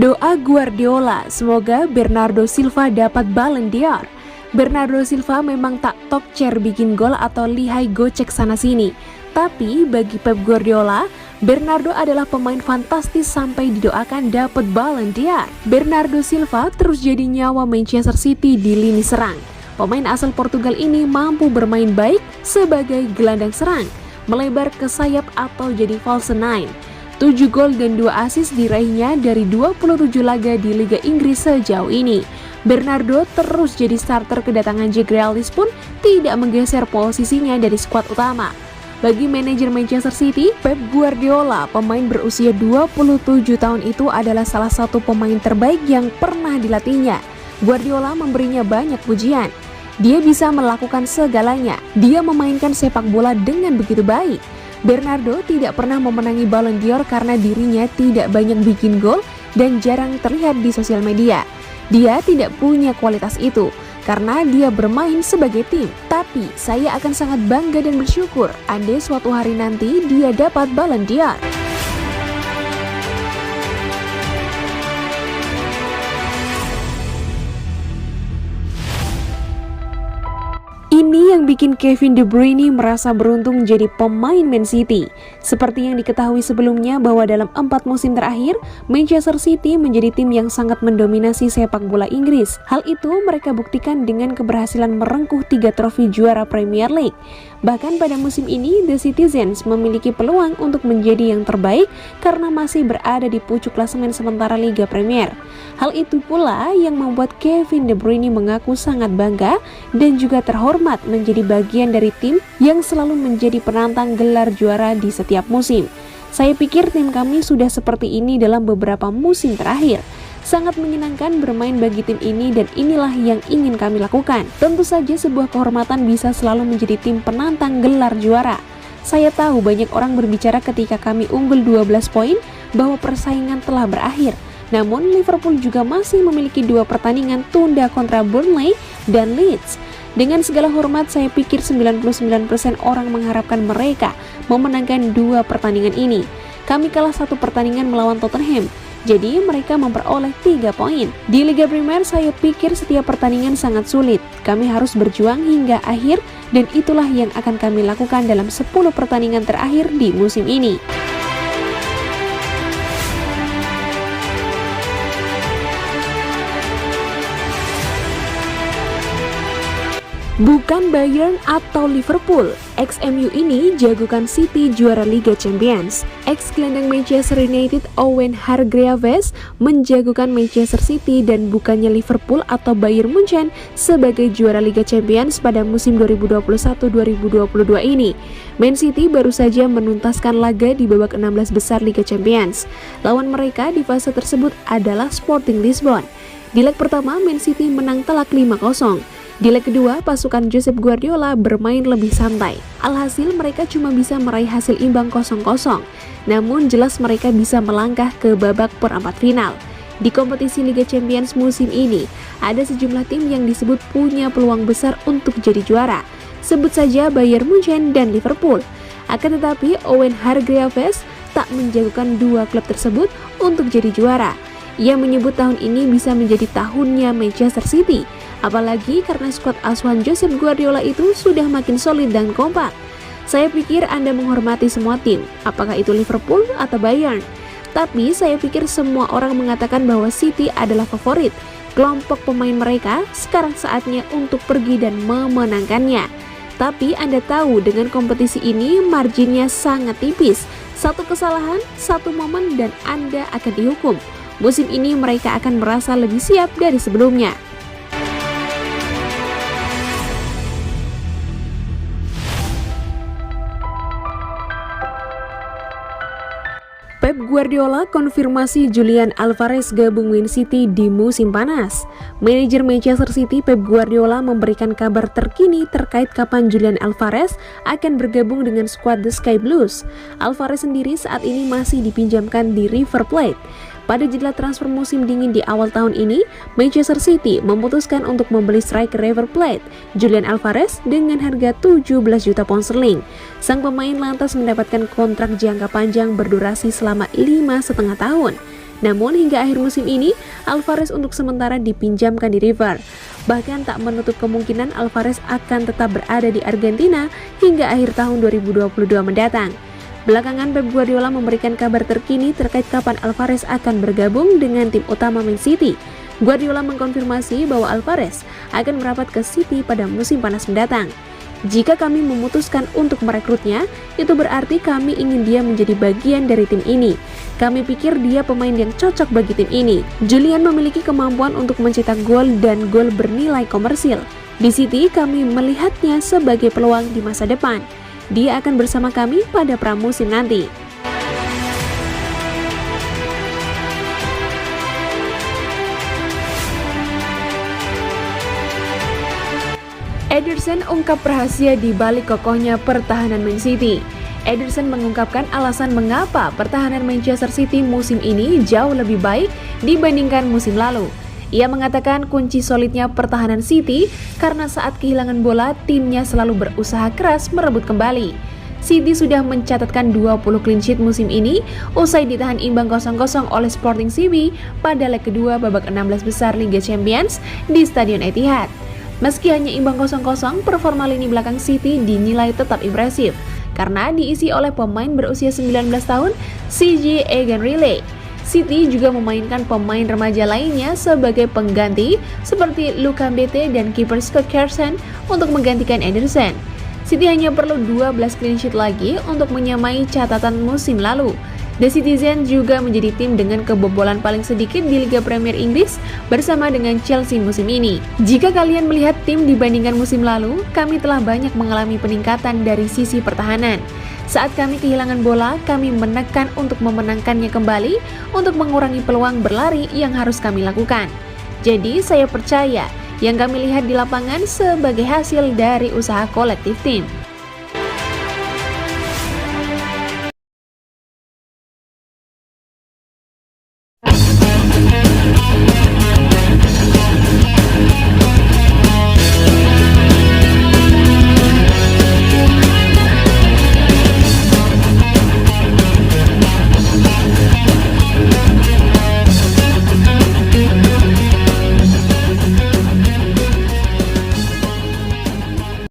Doa Guardiola, semoga Bernardo Silva dapat Ballon d'Or. Bernardo Silva memang tak top chair bikin gol atau lihai gocek sana-sini. Tapi bagi Pep Guardiola, Bernardo adalah pemain fantastis sampai didoakan dapat Ballon d'Or. Bernardo Silva terus jadi nyawa Manchester City di lini serang. Pemain asal Portugal ini mampu bermain baik sebagai gelandang serang, melebar ke sayap atau jadi false nine. 7 gol dan 2 assist diraihnya dari 27 laga di Liga Inggris sejauh ini. Bernardo terus jadi starter, kedatangan Jack Grealish pun tidak menggeser posisinya dari skuad utama. Bagi manajer Manchester City, Pep Guardiola, pemain berusia 27 tahun itu adalah salah satu pemain terbaik yang pernah dilatihnya. Guardiola memberinya banyak pujian. Dia bisa melakukan segalanya. Dia memainkan sepak bola dengan begitu baik. Bernardo tidak pernah memenangi Ballon d'Or karena dirinya tidak banyak bikin gol dan jarang terlihat di sosial media. Dia tidak punya kualitas itu karena dia bermain sebagai tim. Tapi saya akan sangat bangga dan bersyukur andai suatu hari nanti dia dapat Ballon d'Or. Ini yang bikin Kevin De Bruyne merasa beruntung jadi pemain Man City. Seperti yang diketahui sebelumnya bahwa dalam 4 musim terakhir, Manchester City menjadi tim yang sangat mendominasi sepak bola Inggris. Hal itu mereka buktikan dengan keberhasilan merengkuh 3 trofi juara Premier League. Bahkan pada musim ini, The Citizens memiliki peluang untuk menjadi yang terbaik karena masih berada di pucuk klasemen sementara Liga Premier. Hal itu pula yang membuat Kevin De Bruyne mengaku sangat bangga dan juga terhormat menjadi bagian dari tim yang selalu menjadi penantang gelar juara di setiap musim. Saya pikir tim kami sudah seperti ini dalam beberapa musim terakhir. Sangat menyenangkan bermain bagi tim ini dan inilah yang ingin kami lakukan. Tentu saja sebuah kehormatan bisa selalu menjadi tim penantang gelar juara. Saya tahu banyak orang berbicara ketika kami unggul 12 poin bahwa persaingan telah berakhir. Namun Liverpool juga masih memiliki 2 pertandingan tunda kontra Burnley dan Leeds. Dengan segala hormat, saya pikir 99% orang mengharapkan mereka memenangkan 2 pertandingan ini. Kami kalah 1 pertandingan melawan Tottenham, jadi mereka memperoleh 3 poin. Di Liga Premier, saya pikir setiap pertandingan sangat sulit. Kami harus berjuang hingga akhir dan itulah yang akan kami lakukan dalam 10 pertandingan terakhir di musim ini. Bukan Bayern atau Liverpool, ex-MU ini jagokan City juara Liga Champions. Ex-gelandang Manchester United Owen Hargreaves menjagokan Manchester City dan bukannya Liverpool atau Bayern Munchen sebagai juara Liga Champions pada musim 2021-2022 ini. Man City baru saja menuntaskan laga di babak 16 besar Liga Champions. Lawan mereka di fase tersebut adalah Sporting Lisbon. Di leg pertama, Man City menang telak 5-0. Di leg kedua, pasukan Josep Guardiola bermain lebih santai. Alhasil mereka cuma bisa meraih hasil imbang 0-0. Namun jelas mereka bisa melangkah ke babak perempat final. Di kompetisi Liga Champions musim ini, ada sejumlah tim yang disebut punya peluang besar untuk jadi juara. Sebut saja Bayern Munchen dan Liverpool. Akan tetapi Owen Hargreaves tak menjagokan 2 klub tersebut untuk jadi juara. Ia menyebut tahun ini bisa menjadi tahunnya Manchester City. Apalagi karena skuad asuhan Josep Guardiola itu sudah makin solid dan kompak. Saya pikir Anda menghormati semua tim, apakah itu Liverpool atau Bayern. Tapi saya pikir semua orang mengatakan bahwa City adalah favorit. Kelompok pemain mereka sekarang saatnya untuk pergi dan memenangkannya. Tapi Anda tahu dengan kompetisi ini marginnya sangat tipis. 1 kesalahan, 1 momen dan Anda akan dihukum. Musim ini mereka akan merasa lebih siap dari sebelumnya. Pep Guardiola konfirmasi Julian Alvarez gabung Man City di musim panas. Manajer Manchester City Pep Guardiola memberikan kabar terkini terkait kapan Julian Alvarez akan bergabung dengan skuad The Sky Blues. Alvarez sendiri saat ini masih dipinjamkan di River Plate. Pada jeda transfer musim dingin di awal tahun ini, Manchester City memutuskan untuk membeli striker River Plate, Julian Alvarez, dengan harga 17 juta pound sterling. Sang pemain lantas mendapatkan kontrak jangka panjang berdurasi selama 5,5 tahun. Namun hingga akhir musim ini, Alvarez untuk sementara dipinjamkan di River. Bahkan tak menutup kemungkinan Alvarez akan tetap berada di Argentina hingga akhir tahun 2022 mendatang. Belakangan Pep Guardiola memberikan kabar terkini terkait kapan Alvarez akan bergabung dengan tim utama Man City. Guardiola mengkonfirmasi bahwa Alvarez akan merapat ke City pada musim panas mendatang. Jika kami memutuskan untuk merekrutnya, itu berarti kami ingin dia menjadi bagian dari tim ini. Kami pikir dia pemain yang cocok bagi tim ini. Julian memiliki kemampuan untuk mencetak gol dan gol bernilai komersil. Di City, kami melihatnya sebagai peluang di masa depan. Dia akan bersama kami pada pramusim nanti. Ederson ungkap rahasia di balik kokohnya pertahanan Man City. Ederson mengungkapkan alasan mengapa pertahanan Manchester City musim ini jauh lebih baik dibandingkan musim lalu. Ia mengatakan kunci solidnya pertahanan City karena saat kehilangan bola, timnya selalu berusaha keras merebut kembali. City sudah mencatatkan 20 clean sheet musim ini usai ditahan imbang 0-0 oleh Sporting CP pada leg kedua babak 16 besar Liga Champions di Stadion Etihad. Meski hanya imbang 0-0, performa lini belakang City dinilai tetap impresif karena diisi oleh pemain berusia 19 tahun, CJ Egan-Riley. City juga memainkan pemain remaja lainnya sebagai pengganti seperti Luka Mbete dan kiper Scott Carson untuk menggantikan Ederson. City hanya perlu 12 clean sheet lagi untuk menyamai catatan musim lalu. The Citizen juga menjadi tim dengan kebobolan paling sedikit di Liga Premier Inggris bersama dengan Chelsea musim ini. Jika kalian melihat tim dibandingkan musim lalu, kami telah banyak mengalami peningkatan dari sisi pertahanan. Saat kami kehilangan bola, kami menekan untuk memenangkannya kembali untuk mengurangi peluang berlari yang harus kami lakukan. Jadi saya percaya yang kami lihat di lapangan sebagai hasil dari usaha kolektif tim.